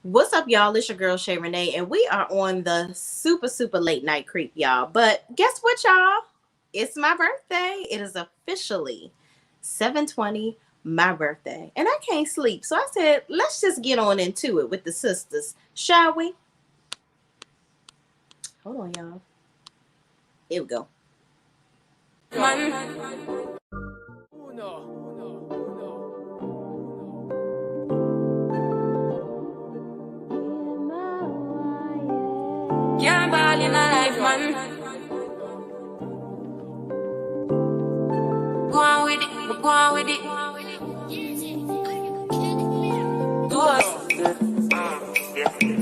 What's up, y'all? It's your girl Shay Renee, and we are on the super late night creep, y'all. But guess what, y'all? It's my birthday. It is officially 7:20, my birthday, and I can't sleep. So I said, let's just get on into it with the sisters, shall we? Hold on, y'all. Here we go. Man. Can't ball in a life, man. Go on with it, go on with it. Do us.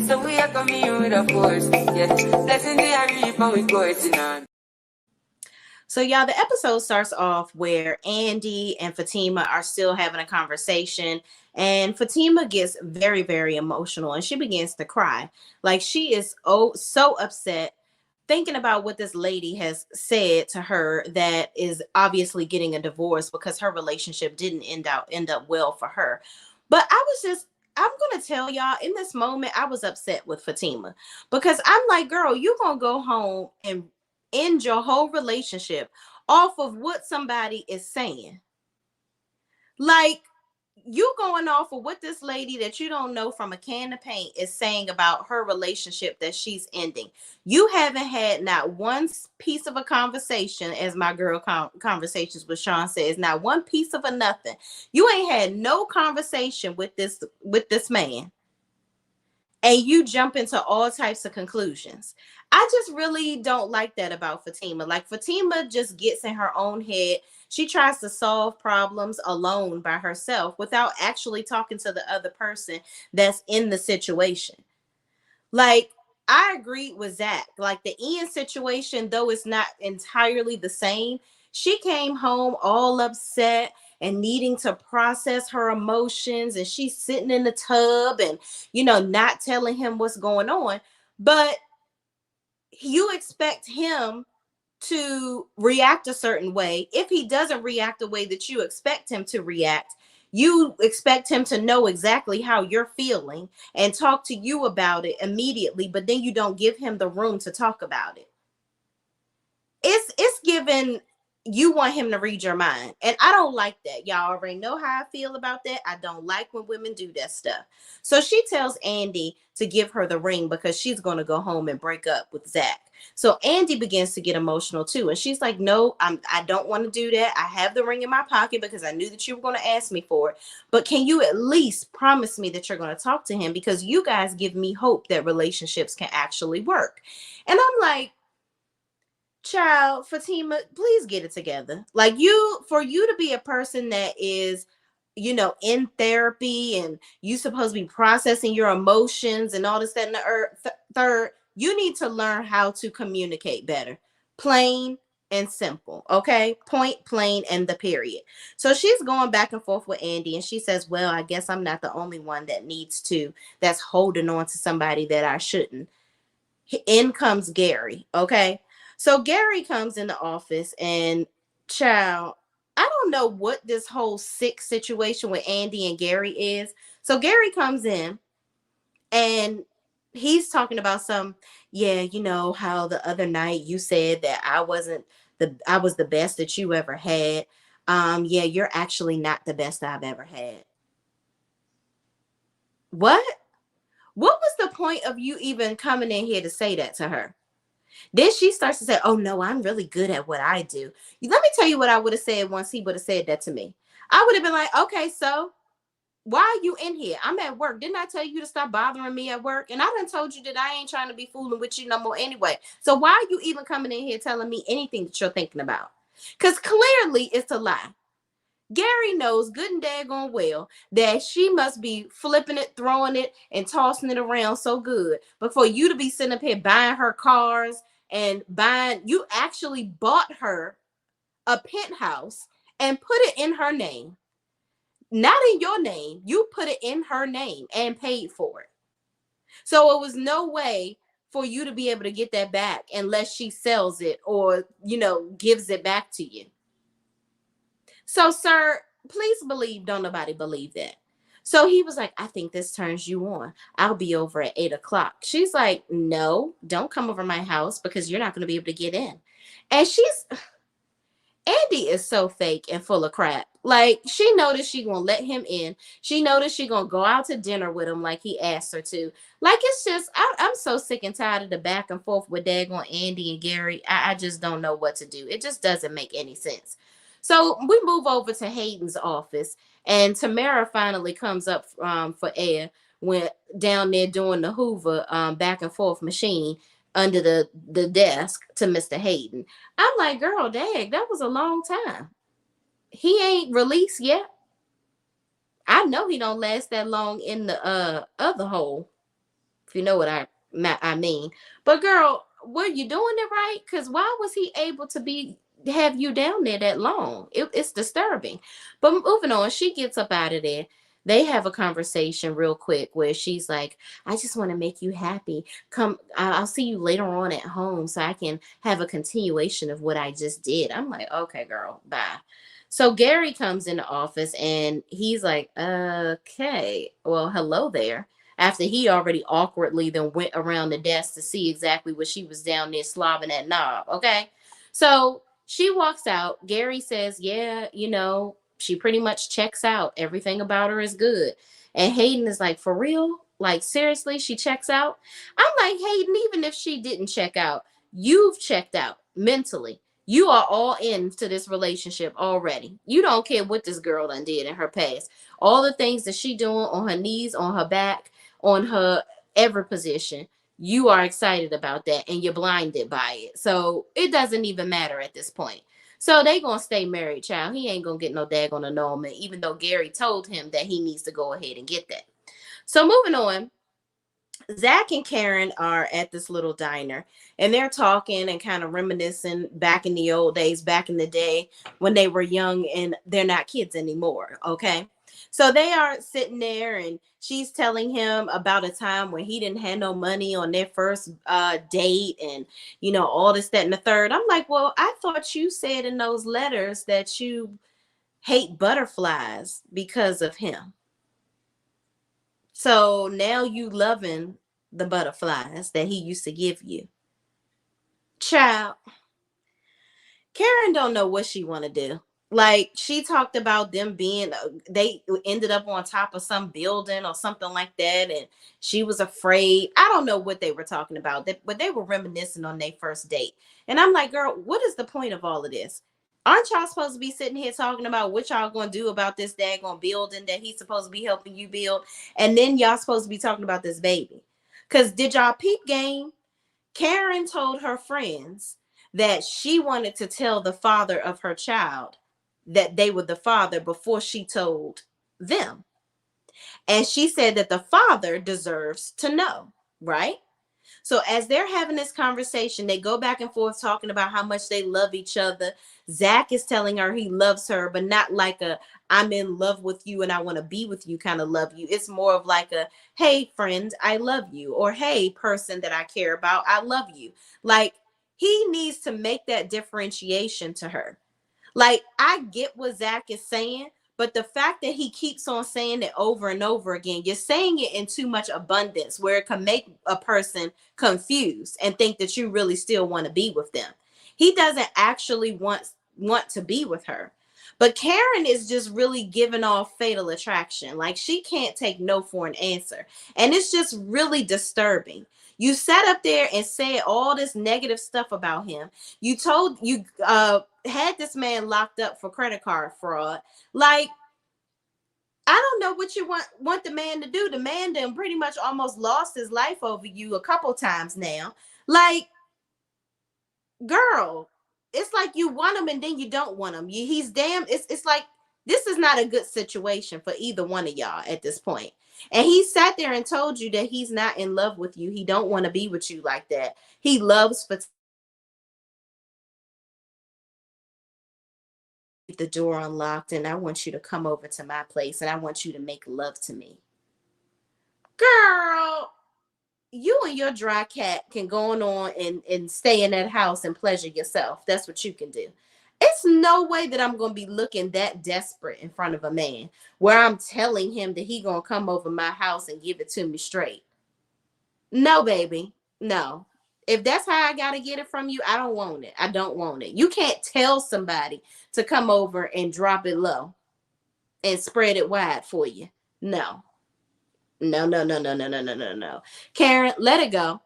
So we are coming with a force. Yes, blessing the reap and we coursing on. So, y'all, the episode starts off where Andy and Fatima are still having a conversation, and Fatima gets very emotional and she begins to cry. Like, she is so upset thinking about what this lady has said to her that is obviously getting a divorce because her relationship didn't end up well for her. But I'm gonna tell y'all, in this moment I was upset with Fatima because I'm like, girl, you gonna go home and end your whole relationship off of what somebody is saying. Like, you going off of what this lady that you don't know from a can of paint is saying about her relationship that she's ending. You haven't had not one piece of a conversation, as my girl conversations with Sean says, not one piece of a nothing. You ain't had no conversation with this man, and you jump into all types of conclusions. I just really don't like that about Fatima. Like, Fatima just gets in her own head. She tries to solve problems alone by herself without actually talking to the other person that's in the situation. Like, I agreed with Zach. Like, the Ian situation, though it's not entirely the same, she came home all upset and needing to process her emotions, and she's sitting in the tub and, not telling him what's going on. But you expect him to react a certain way. If he doesn't react the way that you expect him to react, you expect him to know exactly how you're feeling and talk to you about it immediately, but then you don't give him the room to talk about it. It's given, you want him to read your mind, and I don't like that. Y'all already know how I feel about that. I don't like when women do that stuff. So she tells Andy to give her the ring because she's going to go home and break up with Zach. So Andy begins to get emotional too, and she's like, no, I don't want to do that. I have the ring in my pocket because I knew that you were going to ask me for it, but can you at least promise me that you're going to talk to him, because you guys give me hope that relationships can actually work. And I'm like, child, Fatima, please get it together. Like, for you to be a person that is, in therapy, and you supposed to be processing your emotions and all this, that, and the third, you need to learn how to communicate better. Plain and simple. Okay. Point, plain, and the period. So she's going back and forth with Andy, and she says, well, I guess I'm not the only one that's holding on to somebody that I shouldn't. In comes Gary. Okay. So Gary comes in the office, and child, I don't know what this whole sick situation with Andy and Gary is. So Gary comes in, and he's talking about yeah, how the other night you said that I was the best that you ever had. Yeah, you're actually not the best I've ever had. What? What was the point of you even coming in here to say that to her? Then she starts to say, oh no, I'm really good at what I do. Let me tell you what I would have said once he would have said that to me. I would have been like, okay, so why are you in here? I'm at work. Didn't I tell you to stop bothering me at work? And I done told you that I ain't trying to be fooling with you no more anyway. So why are you even coming in here telling me anything that you're thinking about? Because clearly it's a lie. Gary knows good and daggone well that she must be flipping it, throwing it, and tossing it around so good. But for you to be sitting up here buying her cars and you actually bought her a penthouse and put it in her name. Not in your name. You put it in her name and paid for it. So it was no way for you to be able to get that back unless she sells it or, gives it back to you. So, sir, please believe, don't nobody believe that. So he was like, I think this turns you on. I'll be over at 8 o'clock. She's like, no, don't come over my house because you're not going to be able to get in. And Andy is so fake and full of crap. Like, she noticed she gonna let him in. She noticed she gonna go out to dinner with him like he asked her to. Like, it's just, I'm so sick and tired of the back and forth with daggone Andy and Gary. I just don't know what to do. It just doesn't make any sense. So we move over to Hayden's office, and Tamara finally comes up for air when down there doing the Hoover back and forth machine under the desk to Mr. Hayden. I'm like, girl, dang, that was a long time. He ain't released yet. I know he don't last that long in the other hole, if you know what I mean. But girl, were you doing it right? Because why was he able to have you down there that long? It's disturbing. But moving on, she gets up out of there. They have a conversation real quick where she's like, I just want to make you happy. Come, I'll see you later on at home so I can have a continuation of what I just did. I'm like, okay, girl, bye. So Gary comes in the office and he's like, okay, well, hello there, after he already awkwardly then went around the desk to see exactly what she was down there slobbing that knob. Okay. So she walks out. Gary says, yeah, she pretty much checks out. Everything about her is good. And Hayden is like, for real? Like, seriously, she checks out? I'm like, Hayden, even if she didn't check out, you've checked out mentally. You are all into this relationship already. You don't care what this girl done did in her past. All the things that she doing on her knees, on her back, on her every position, you are excited about that and you're blinded by it. So it doesn't even matter at this point. So they gonna stay married, child. He ain't gonna get no daggone annulment, even though Gary told him that he needs to go ahead and get that. So moving on, Zach and Karen are at this little diner and they're talking and kind of reminiscing back in the old days, back in the day when they were young and they're not kids anymore. Okay. So they are sitting there and she's telling him about a time when he didn't have no money on their first date and, all this, that, and the third. I'm like, well, I thought you said in those letters that you hate butterflies because of him. So now you loving the butterflies that he used to give you. Child, Karen don't know what she want to do. Like, she talked about them being, they ended up on top of some building or something like that, and she was afraid. I don't know what they were talking about, but they were reminiscing on their first date. And I'm like, girl, what is the point of all of this? Aren't y'all supposed to be sitting here talking about what y'all gonna do about this daggone building that he's supposed to be helping you build? And then y'all supposed to be talking about this baby. Because did y'all peep game? Karen told her friends that she wanted to tell the father of her child that they were the father before she told them. And she said that the father deserves to know, right? So as they're having this conversation, they go back and forth talking about how much they love each other. Zach is telling her he loves her, but not like a I'm in love with you and I want to be with you kind of love you. It's more of like a, hey, friend, I love you. Or hey, person that I care about, I love you. Like, he needs to make that differentiation to her. Like, I get what Zach is saying, but the fact that he keeps on saying it over and over again, you're saying it in too much abundance where it can make a person confused and think that you really still want to be with them. He doesn't actually want to be with her. But Karen is just really giving off fatal attraction. Like, she can't take no for an answer. And it's just really disturbing. You sat up there and said all this negative stuff about him. You had this man locked up for credit card fraud. Like, I don't know what you want the man to do. The man done pretty much almost lost his life over you a couple times now. Like, girl, it's like you want him and then you don't want him. He's damn. It's like this is not a good situation for either one of y'all at this point. And he sat there and told you that he's not in love with you. He don't want to be with you like that. He loves the door unlocked and I want you to come over to my place and I want you to make love to me. Girl, you and your dry cat can go on and stay in that house and pleasure yourself. That's what you can do. It's no way that I'm going to be looking that desperate in front of a man where I'm telling him that he going to come over my house and give it to me straight. No, baby. No. If that's how I got to get it from you, I don't want it. I don't want it. You can't tell somebody to come over and drop it low and spread it wide for you. No. No, no, no, no, no, no, no, no, no. Karen, let it go.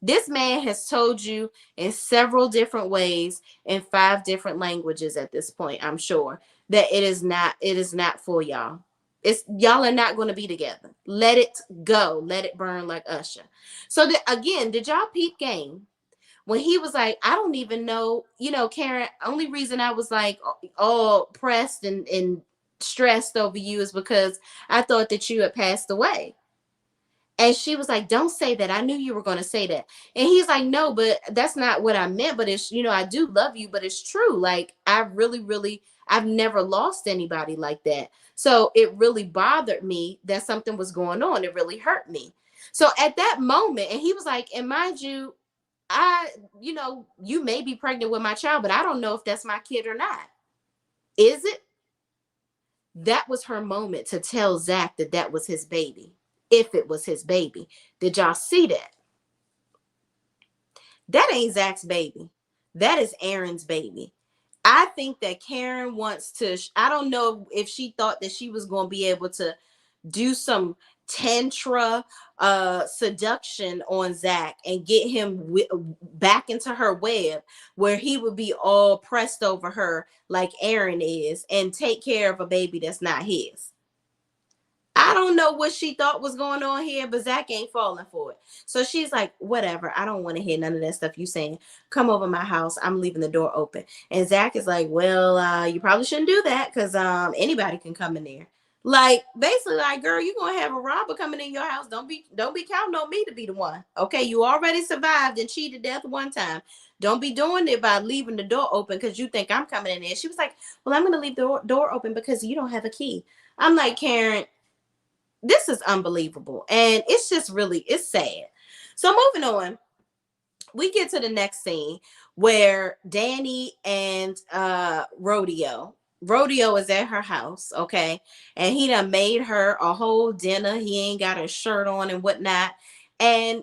This man has told you in several different ways in 5 different languages at this point, I'm sure, that it is not for y'all. It's y'all are not going to be together. Let it go. Let it burn like Usher. So again, did y'all peep game? When he was like, I don't even know, Karen, only reason I was like all pressed and stressed over you is because I thought that you had passed away. And she was like, don't say that. I knew you were going to say that. And he's like, no, but that's not what I meant. But it's, I do love you, but it's true. Like, I really, really, I've never lost anybody like that. So it really bothered me that something was going on. It really hurt me. So at that moment, and he was like, and mind you, you may be pregnant with my child, but I don't know if that's my kid or not. Is it? That was her moment to tell Zach that that was his baby. If it was his baby. Did y'all see that? That ain't Zach's baby. That is Aaron's baby. I think that Karen wants to, I don't know if she thought that she was going to be able to do some tantra seduction on Zach and get him back into her web where he would be all pressed over her like Aaron is and take care of a baby that's not his. I don't know what she thought was going on here, but Zach ain't falling for it. So she's like, whatever. I don't want to hear none of that stuff you saying. Come over my house. I'm leaving the door open. And Zach is like, well, you probably shouldn't do that because anybody can come in there. Like, basically, like, girl, you're going to have a robber coming in your house. Don't be counting on me to be the one. Okay, you already survived and cheated death one time. Don't be doing it by leaving the door open because you think I'm coming in there. She was like, well, I'm going to leave the door open because you don't have a key. I'm like, Karen, this is unbelievable. And it's just really, it's sad. So moving on, we get to the next scene where Danny and Rodeo is at her house, okay? And he done made her a whole dinner. He ain't got a shirt on and whatnot. And,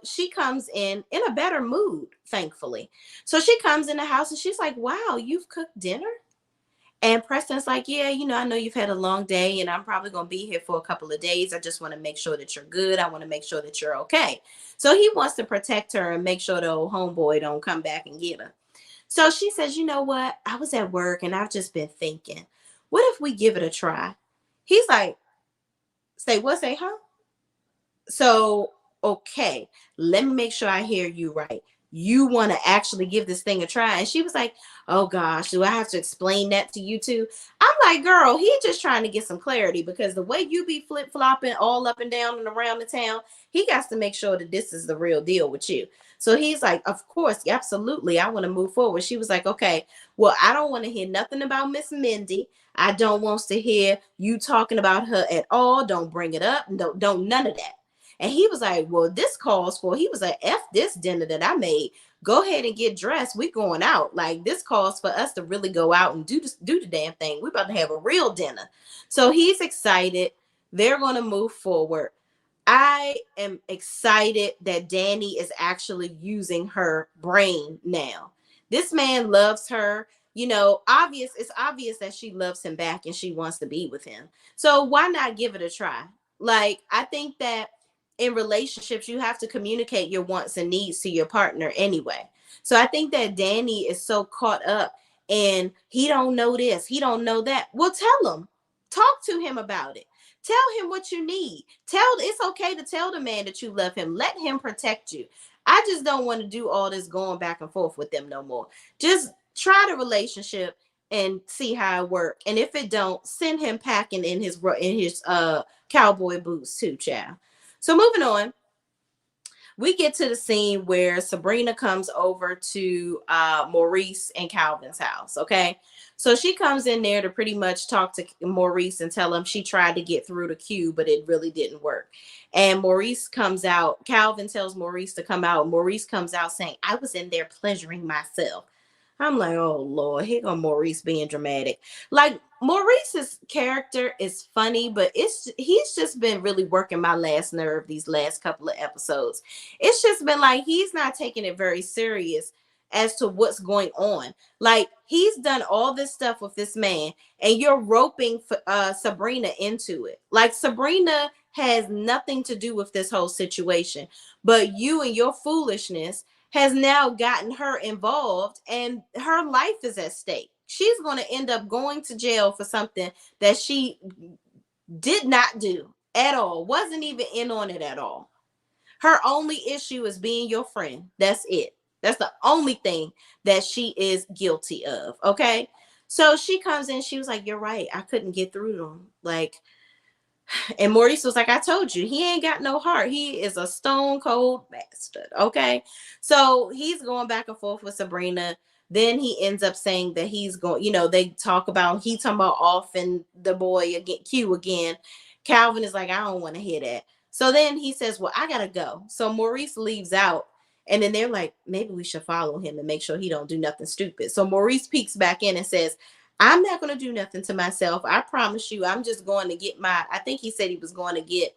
she comes in a better mood, thankfully. So she comes in the house and she's like, wow, you've cooked dinner? And Preston's like, yeah, I know you've had a long day and I'm probably going to be here for a couple of days. I just want to make sure that you're good. I want to make sure that you're okay. So he wants to protect her and make sure the old homeboy don't come back and get her. So she says, you know what? I was at work and I've just been thinking, what if we give it a try? He's like, say what? Say, huh? So, okay, let me make sure I hear you right. You want to actually give this thing a try. And she was like, oh gosh, do I have to explain that to you too? I'm like, girl, he just trying to get some clarity because the way you be flip-flopping all up and down and around the town, he got to make sure that this is the real deal with you. So he's like, of course, absolutely, I want to move forward. She was like, okay, well, I don't want to hear nothing about Miss Mindy. I don't want to hear you talking about her at all. Don't bring it up. Don't none of that. And he was like, well, this calls for, he was like, F this dinner that I made. Go ahead and get dressed. We going out. Like, this calls for us to really go out and do the damn thing. We're about to have a real dinner. So he's excited. They're going to move forward. I am excited that Danny is actually using her brain now. This man loves her. It's obvious that she loves him back and she wants to be with him. So why not give it a try? Like, I think that in relationships, you have to communicate your wants and needs to your partner anyway. So I think that Danny is so caught up and he don't know this, he don't know that. Well, tell him, talk to him about it. Tell him what you need. It's okay to tell the man that you love him. Let him protect you. I just don't want to do all this going back and forth with them no more. Just try the relationship and see how it works. And if it don't, send him packing in his cowboy boots too, child. So moving on, we get to the scene where Sabrina comes over to Maurice and Calvin's house, okay? So she comes in there to pretty much talk to Maurice and tell him she tried to get through the queue, but it really didn't work. And Maurice comes out. Calvin tells Maurice to come out. Maurice comes out saying, I was in there pleasuring myself. I'm like, oh Lord, here go Maurice being dramatic. Like Maurice's character is funny, but he's just been really working my last nerve these last couple of episodes. It's just been like he's not taking it very serious as to what's going on. Like he's done all this stuff with this man, and you're roping Sabrina into it. Like Sabrina has nothing to do with this whole situation, but you and your foolishness has now gotten her involved, and her life is at stake. She's going to end up going to jail for something that she did not do at all, wasn't even in on it at all. Her only issue is being your friend. That's it. That's the only thing that she is guilty of. Okay. So she comes in, she was like, you're right. I couldn't get through to him. Like, and Maurice was like, I told you, he ain't got no heart. He is a stone cold bastard. Okay. So he's going back and forth with Sabrina. Then he ends up saying that he's going, they talk about, he talking about off and the boy again, Q again. Calvin is like, I don't want to hear that. So then he says, well, I got to go. So Maurice leaves out. And then they're like, maybe we should follow him and make sure he don't do nothing stupid. So Maurice peeks back in and says, I'm not going to do nothing to myself. I promise you, I'm just going to get I think he said he was going to get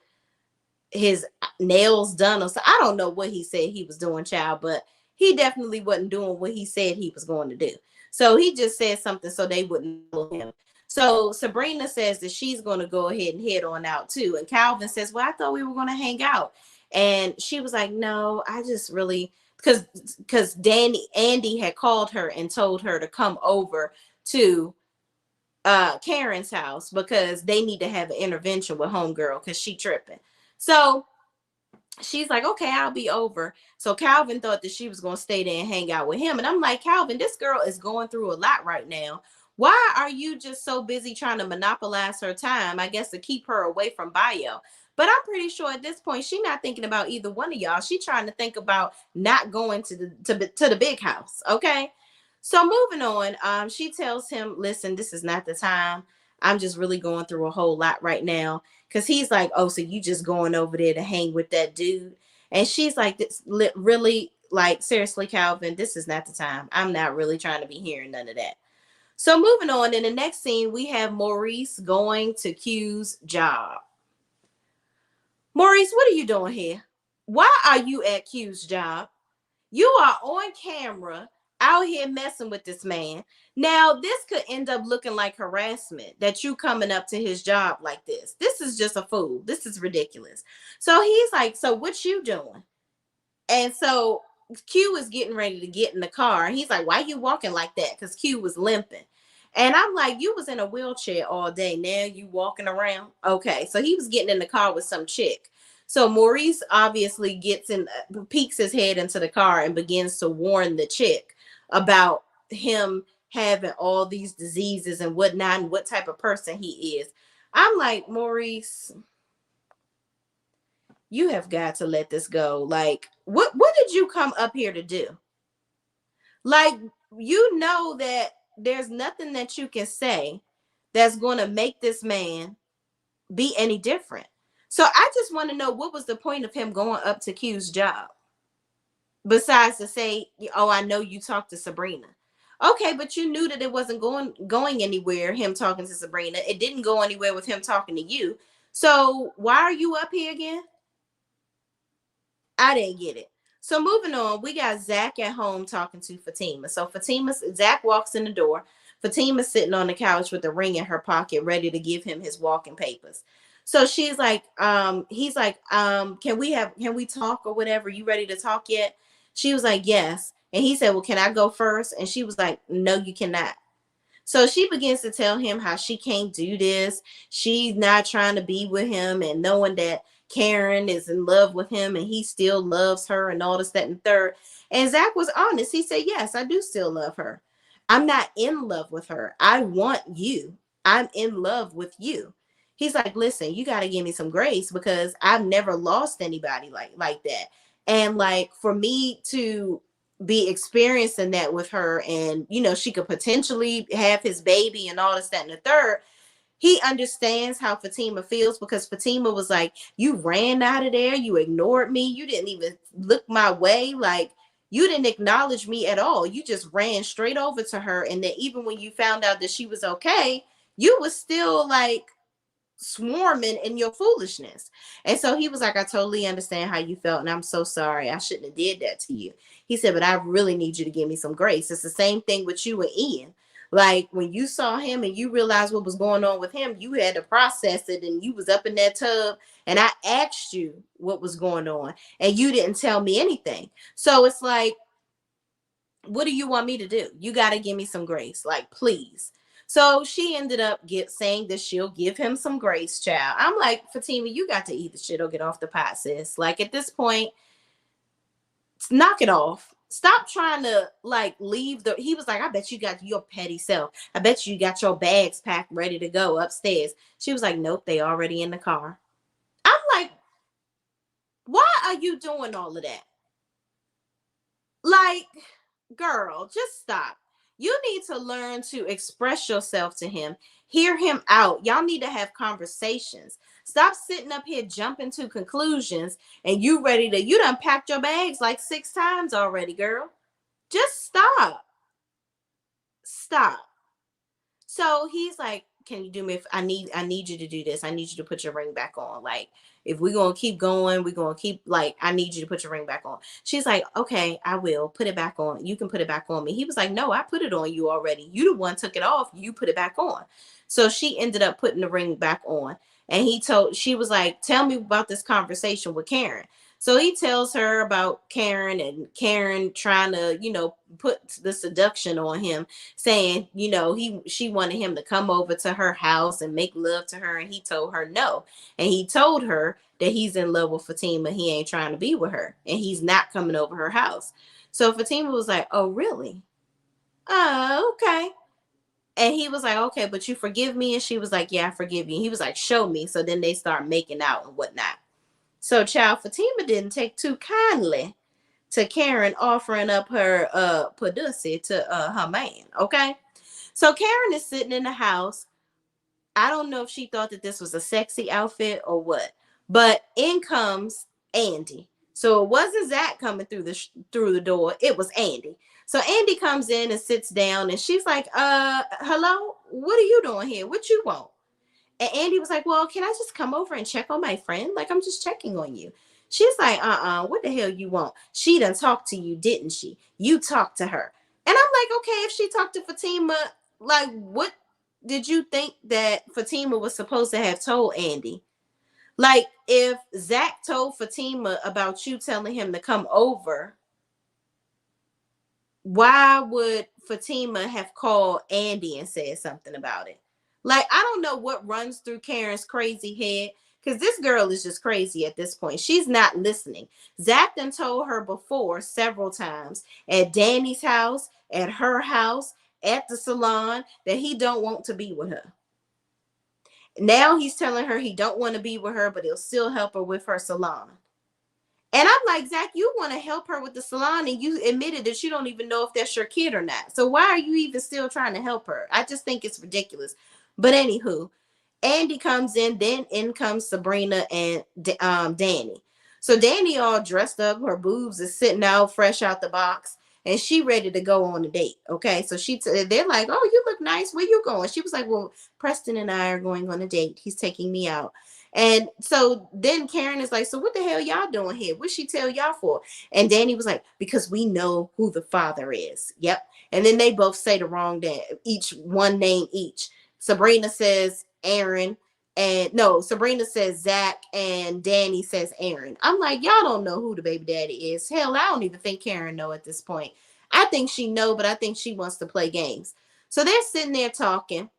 his nails done. Or so I don't know what he said he was doing, child, but he definitely wasn't doing what he said he was going to do. So he just said something so they wouldn't follow him. So Sabrina says that she's going to go ahead and head on out too. And Calvin says, well, I thought we were going to hang out. And she was like, no, I just really, because Andy had called her and told her to come over to Karen's house because they need to have an intervention with homegirl because she tripping. So she's like, okay, I'll be over. So Calvin thought that she was going to stay there and hang out with him. And I'm like, Calvin, this girl is going through a lot right now. Why are you just so busy trying to monopolize her time, I guess, to keep her away from Bio? But I'm pretty sure at this point, she's not thinking about either one of y'all. She's trying to think about not going to the big house. Okay. So moving on, she tells him, listen, this is not the time. I'm just really going through a whole lot right now. Cause he's like, oh, so you just going over there to hang with that dude? And she's like, this really, like, seriously, Calvin, this is not the time. I'm not really trying to be hearing none of that. So moving on, in the next scene, we have Maurice going to Q's job. Maurice, what are you doing here? Why are you at Q's job? You are on camera out here messing with this man. Now, this could end up looking like harassment that you coming up to his job like this. This is just a fool. This is ridiculous. So he's like, so what you doing? And so Q is getting ready to get in the car. And he's like, why you walking like that? Because Q was limping. And I'm like, you was in a wheelchair all day. Now you walking around. Okay. So he was getting in the car with some chick. So Maurice obviously gets in, peeks his head into the car and begins to warn the chick about him having all these diseases and whatnot and what type of person he is. I'm like, Maurice, you have got to let this go. Like, what did you come up here to do? Like, you know that there's nothing that you can say that's going to make this man be any different. So I just want to know, what was the point of him going up to Q's job? Besides to say, oh, I know you talked to Sabrina. Okay, but you knew that it wasn't going anywhere, him talking to Sabrina. It didn't go anywhere with him talking to you. So why are you up here again? I didn't get it. So moving on, we got Zach at home talking to Fatima. So Zach walks in the door. Fatima's sitting on the couch with a ring in her pocket, ready to give him his walking papers. So she's like, he's like, can we talk or whatever? You ready to talk yet? She was like, yes. And he said, well, can I go first? And she was like, no, you cannot. So she begins to tell him how she can't do this. She's not trying to be with him, and knowing that Karen is in love with him and he still loves her and all this, that, and third. And Zach was honest. He said, yes, I do still love her. I'm not in love with her. I want you. I'm in love with you. He's like, listen, you got to give me some grace because I've never lost anybody like that. And like, for me to be experiencing that with her, and she could potentially have his baby and all this, that, and the third, he understands how Fatima feels, because Fatima was like, you ran out of there, you ignored me, you didn't even look my way, like You didn't acknowledge me at all. You just ran straight over to her. And then even when you found out that she was okay, you was still like swarming in your foolishness. And so he was like, I totally understand how you felt, and I'm so sorry. I shouldn't have did that to you. He said, but I really need you to give me some grace. It's the same thing with you and Ian. Like when you saw him and you realized what was going on with him, you had to process it, and you was up in that tub, and I asked you what was going on and you didn't tell me anything. So it's like, what do you want me to do? You got to give me some grace, like, please. So she ended up saying that she'll give him some grace, child. I'm like, Fatima, you got to eat the shit or get off the pot, sis. Like at this point, knock it off. Stop trying to like leave the. He was like, I bet you got your petty self. I bet you got your bags packed ready to go upstairs. She was like, nope, they already in the car. I'm like, why are you doing all of that? Like, girl, just stop. You need to learn to express yourself to him, hear him out. Y'all need to have conversations. Stop sitting up here jumping to conclusions and you done packed your bags like 6 times already, girl. Just stop. Stop. So he's like, can you do me if I need you to do this. I need you to put your ring back on. Like, if we're gonna keep going, we're gonna keep like, I need you to put your ring back on. She's like, okay, I will put it back on. You can put it back on me. He was like, no, I put it on you already. You the one took it off, you put it back on. So she ended up putting the ring back on. And she was like, tell me about this conversation with Karen. So he tells her about Karen and Karen trying to, put the seduction on him, saying, she wanted him to come over to her house and make love to her. And he told her no. And he told her that he's in love with Fatima. He ain't trying to be with her and he's not coming over her house. So Fatima was like, oh, really? Oh, okay. And he was like, okay, but you forgive me? And she was like, yeah, I forgive you. He was like, show me. So then they start making out and whatnot. So child, Fatima didn't take too kindly to Karen offering up her pussy to her man. Okay. So Karen is sitting in the house. I don't know if she thought that this was a sexy outfit or what, but in comes Andy. So it wasn't Zach coming through the door. It was Andy. So Andy comes in and sits down and she's like, hello, what are you doing here? What you want? And Andy was like, well, can I just come over and check on my friend? Like, I'm just checking on you. She's like, what the hell you want? She done talked to you, didn't she? You talked to her. And I'm like, okay, if she talked to Fatima, like, what did you think that Fatima was supposed to have told Andy? Like, if Zach told Fatima about you telling him to come over, why would Fatima have called Andy and said something about it? Like, I don't know what runs through Karen's crazy head, because this girl is just crazy at this point. She's not listening. Zach done told her before several times at Danny's house, at her house, at the salon, that he don't want to be with her. Now he's telling her he don't want to be with her, but he'll still help her with her salon. And I'm like, Zach, you want to help her with the salon, and you admitted that you don't even know if that's your kid or not. So why are you even still trying to help her? I just think it's ridiculous. But anywho, Andy comes in, then in comes Sabrina and Danny. So Danny all dressed up, her boobs is sitting out fresh out the box, and she ready to go on a date. Okay, so they're like, oh, you look nice. Where you going? She was like, well, Preston and I are going on a date. He's taking me out. And so then Karen is like, so what the hell y'all doing here? What'd she tell y'all for? And Danny was like, because we know who the father is. Yep. And then they both say the wrong name, each one name each. Sabrina says Aaron, and no, Sabrina says Zach, and Danny says Aaron. I'm like, y'all don't know who the baby daddy is. Hell, I don't even think Karen know at this point. I think she know, but I think she wants to play games. So they're sitting there talking.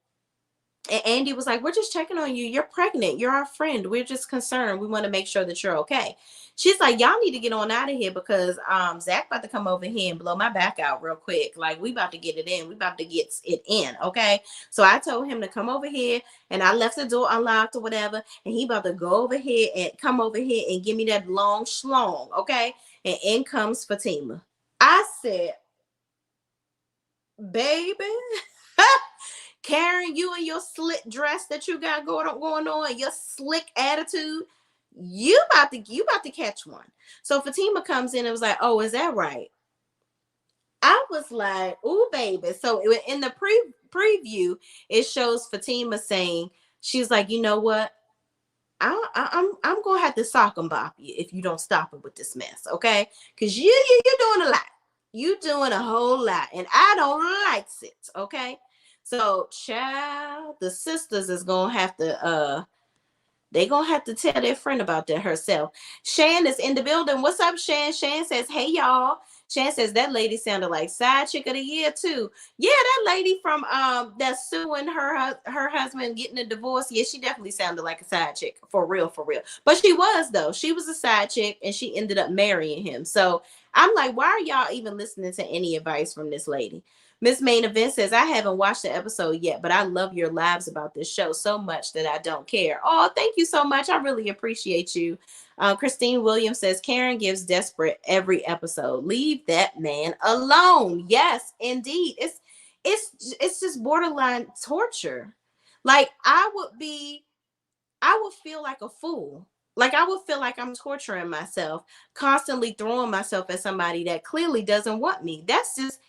And Andy was like, we're just checking on you. You're pregnant. You're our friend. We're just concerned. We want to make sure that you're okay. She's like, y'all need to get on out of here because Zach about to come over here and blow my back out real quick. Like, we about to get it in. We about to get it in, okay? So I told him to come over here, and I left the door unlocked or whatever, and he about to go over here and come over here and give me that long schlong, okay? And in comes Fatima. I said, baby, Karen, you and your slit dress that you got going on, your slick attitude, you about to catch one. So Fatima comes in and was like, oh, is that right? I was like, "Ooh, baby." So in the preview, it shows Fatima saying, she's like, "You know what? I'm gonna have to sock and bop you if you don't stop it with this mess, okay? Because you're doing a lot. You doing a whole lot, and I don't like it, okay? So, child, the sisters is gonna have to they gonna have to tell their friend about that herself. Shan is in the building. What's up, Shan? Shan says, "Hey y'all." Shan says that lady sounded like side chick of the year too. Yeah, that lady from that's suing her husband getting a divorce. Yeah, she definitely sounded like a side chick for real, for real. But she was though. She was a side chick, and she ended up marrying him. So I'm like, why are y'all even listening to any advice from this lady? Miss Main Event says, I haven't watched the episode yet, but I love your lives about this show so much that I don't care. Oh, thank you so much. I really appreciate you. Christine Williams says, Karen gives desperate every episode. Leave that man alone. Yes, indeed. It's just borderline torture. Like I would feel like a fool. Like I would feel like I'm torturing myself, constantly throwing myself at somebody that clearly doesn't want me. That's just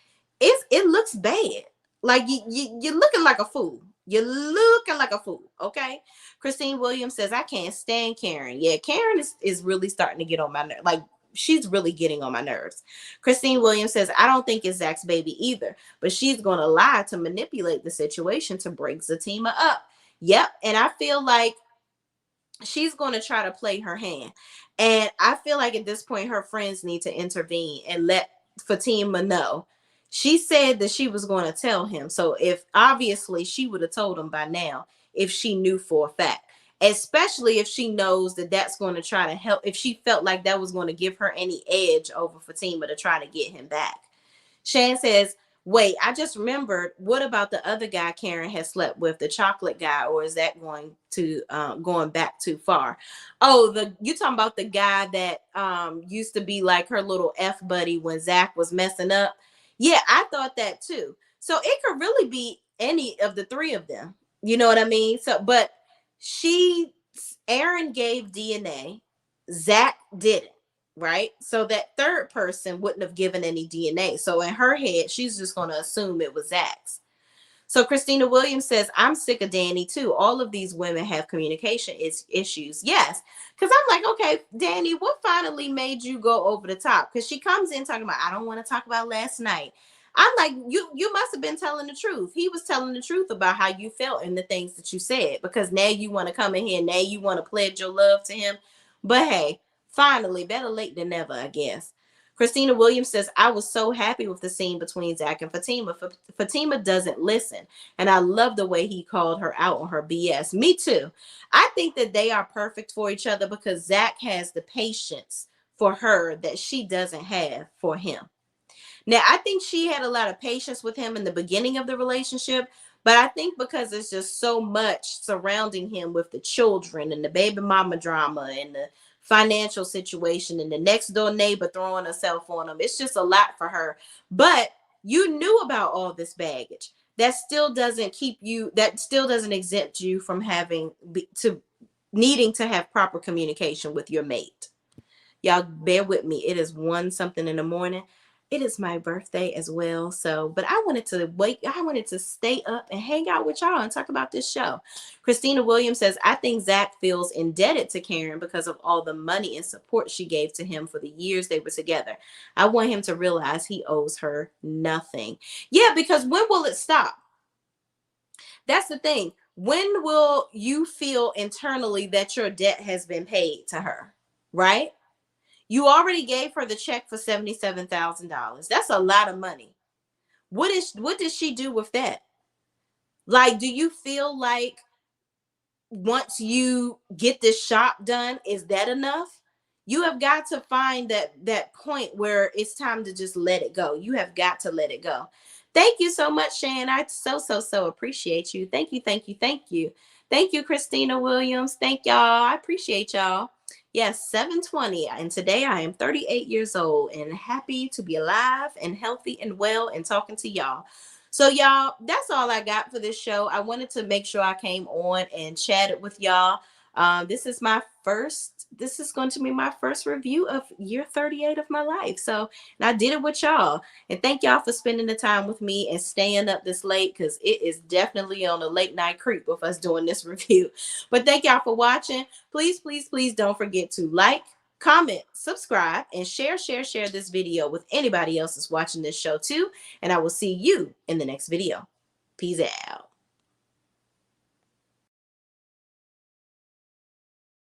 it looks bad. Like you're looking like a fool. You're looking like a fool. Okay. Christine Williams says, I can't stand Karen. Yeah, Karen is really starting to get on my nerves. Like she's really getting on my nerves. Christine Williams says, I don't think it's Zach's baby either, but she's gonna lie to manipulate the situation to break Fatima up. Yep. And I feel like she's going to try to play her hand. And I feel like at this point, her friends need to intervene and let Fatima know. She said that she was going to tell him. So if obviously she would have told him by now if she knew for a fact, especially if she knows that that's going to try to help, if she felt like that was going to give her any edge over Fatima to try to get him back. Shan says, wait, I just remembered. What about the other guy Karen has slept with, the chocolate guy, or is that going back too far? Oh, the you talking about the guy that used to be like her little F buddy when Zach was messing up? Yeah, I thought that too. So it could really be any of the three of them. You know what I mean? So, but she, Aaron gave DNA, Zach didn't, right? So that third person wouldn't have given any DNA. So in her head, she's just going to assume it was Zach's. So Christina Williams says, I'm sick of Danny too. All of these women have communication issues. Yes. Because I'm like, okay, Danny, what finally made you go over the top? Because she comes in talking about, I don't want to talk about last night. I'm like, you must have been telling the truth. He was telling the truth about how you felt and the things that you said, because now you want to come in here, now you want to pledge your love to him. But hey, finally, better late than never, I guess. Christina Williams says, I was so happy with the scene between Zach and Fatima. Fatima doesn't listen. And I love the way he called her out on her BS. Me too. I think that they are perfect for each other because Zach has the patience for her that she doesn't have for him. Now, I think she had a lot of patience with him in the beginning of the relationship, but I think because it's just so much surrounding him with the children and the baby mama drama and the financial situation and the next door neighbor throwing herself on him, it's just a lot for her. But you knew about all this baggage. That still doesn't keep you, that still doesn't exempt you from having to needing to have proper communication with your mate. Y'all bear with me. It is 1 something in the morning. It is my birthday as well. So, but I wanted to wait. I wanted to stay up and hang out with y'all and talk about this show. Christina Williams says, I think Zach feels indebted to Karen because of all the money and support she gave to him for the years they were together. I want him to realize he owes her nothing. Yeah, because when will it stop? That's the thing. When will you feel internally that your debt has been paid to her? Right? You already gave her the check for $77,000. That's a lot of money. What did she do with that? Like, do you feel like once you get this shop done, is that enough? You have got to find that point where it's time to just let it go. You have got to let it go. Thank you so much, Shan. I so appreciate you. Thank you, thank you, thank you. Thank you, Christina Williams. Thank y'all. I appreciate y'all. Yes, 720. And today I am 38 years old and happy to be alive and healthy and well and talking to y'all. So y'all, that's all I got for this show. I wanted to make sure I came on and chatted with y'all. This is going to be my first review of year 38 of my life. So, and I did it with y'all. And thank y'all for spending the time with me and staying up this late, because it is definitely on a late night creep with us doing this review. But thank y'all for watching. Please, please, please don't forget to like, comment, subscribe, and share this video with anybody else that's watching this show too. And I will see you in the next video. Peace out.